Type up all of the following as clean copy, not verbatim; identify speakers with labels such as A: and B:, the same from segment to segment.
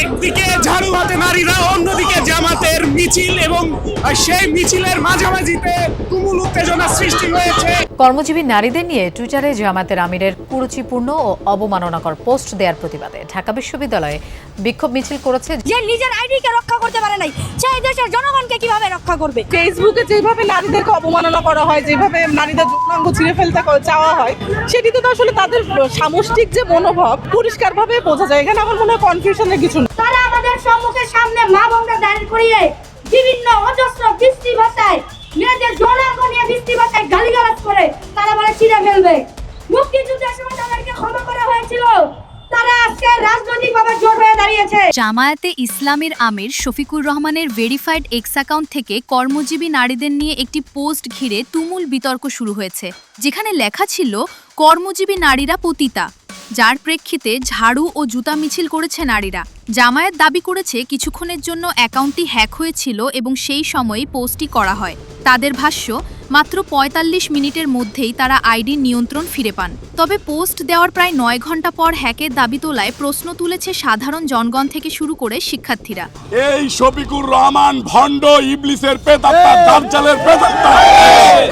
A: একদিকে ঝাড়ু হাতে নারীরা, অন্যদিকে জামাতের মিছিল এবং সেই মিছিলের মাঝামাঝিতে তুমুল উত্তেজনা সৃষ্টি হয়েছে।
B: কর্মজীবী নারীদের নিয়ে টুইটারে জামাতের আমিরের কুরুচিপূর্ণ ও অবমাননাকর পোস্ট দেওয়ার প্রতিবাদে ঢাকা বিশ্ববিদ্যালয়ে বিক্ষোভ মিছিল করেছে।
C: যে নিজের আইডিকে রক্ষা করতে পারে নাই, সেই দেশের জনগণকে কিভাবে রক্ষা করবে?
D: ফেসবুকে যেভাবে নারীদেরকে অবমাননা করা হয়, যেভাবে নারীদের যৌনাঙ্গ ছিঁড়ে ফেলতে চাওয়া হয়, সেটিতে তো আসলে তাদের সামষ্টিক যে মনোভাব পরিষ্কারভাবে বোঝা যায়। এখানে আমার মনে হয় কনফিউশনের কিছু না।
C: তারা আমাদের সম্মুখের সামনে মা বোনদের দাঁড়িয়ে করিয়ে বিভিন্ন অজস্র বৃষ্টি ভাষায় মেয়েদের যৌনাঙ্গ নিয়ে বৃষ্টি ভাষায় গালিগালাজ করে তারা বলে ছিঁড়ে ফেলবে। মুক্তিযুদ্ধের সময় তাদেরকে ক্ষমা করা হয়েছিল, তারা আজকে রাজনৈতিকভাবে জোট হয়ে দাঁড়িয়েছে।
E: জামায়াতে ইসলামের আমির শফিকুর রহমানের ভেরিফাইড এক্স অ্যাকাউন্ট থেকে কর্মজীবী নারীদের নিয়ে একটি পোস্ট ঘিরে তুমুল বিতর্ক শুরু হয়েছে, যেখানে লেখা ছিল কর্মজীবী নারীরা পতিতা, যার প্রেক্ষিতে ঝাড়ু ও জুতা মিছিল করেছে নারীরা। জামায়াত দাবি করেছে কিছুক্ষণের জন্য অ্যাকাউন্টটি হ্যাক হয়েছিল এবং সেই সময়ই পোস্টটি করা হয়। তাদের ভাষ্য, মাত্র ৪৫ মিনিটের মধ্যেই তারা আইডির নিয়ন্ত্রণ ফিরে পান। তবে পোস্ট দেওয়ার প্রায় ৯ ঘন্টা পর হ্যাকের দাবি তোলায় প্রশ্ন তুলেছে সাধারণ জনগণ থেকে শুরু করে শিক্ষার্থীরা।
F: এই শফিকুর রহমান ভণ্ড ইবলিসের প্রেতাত্মা, দাজ্জালের প্রেতাত্মা,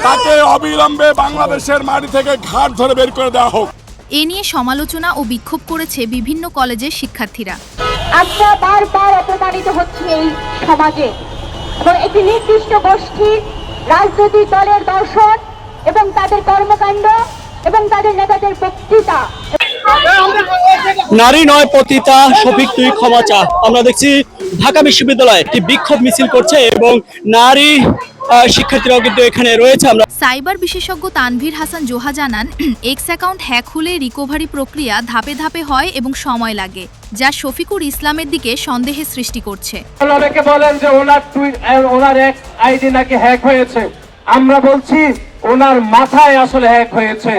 F: তাকে অবিলম্বে বাংলাদেশের মাটি থেকে ঘাট ধরে বের করে দেওয়া হোক।
E: এ নিয়ে সমালোচনা ও বিক্ষোভ করেছে বিভিন্ন কলেজের শিক্ষার্থীরা।
G: আমরা বারবার অপমানিত হচ্ছি এই সমাজে, এবং একটি নির্দিষ্ট গোষ্ঠীর রাজনৈতিক দলের দর্শন এবং তাদের কর্মকাণ্ড এবং তাদের নেতাদের বক্তৃতা।
H: নারী নয় পতিতা, শফিক তুই ক্ষমা চা। আমরা দেখছি ঢাকা বিশ্ববিদ্যালয়ে একটি বিক্ষোভ মিছিল করছে এবং নারী শিক্ষার্থীরাও কিন্তু এখানে রয়েছে। আমরা
E: সাইবার বিশেষজ্ঞ তানভীর হাসান জোহা জানান, এক্স অ্যাকাউন্ট হ্যাক হলে রিকভারি প্রক্রিয়া ধাপে ধাপে হয় এবং সময় লাগে, যা শফিকুর ইসলামের দিকে সন্দেহের সৃষ্টি করছে।
I: অনেকে বলেন যে ওনার এক্স আইডি নাকি হ্যাক হয়েছে। আমরা বলছি ওনার মাথায় আসলে হ্যাক হয়েছে।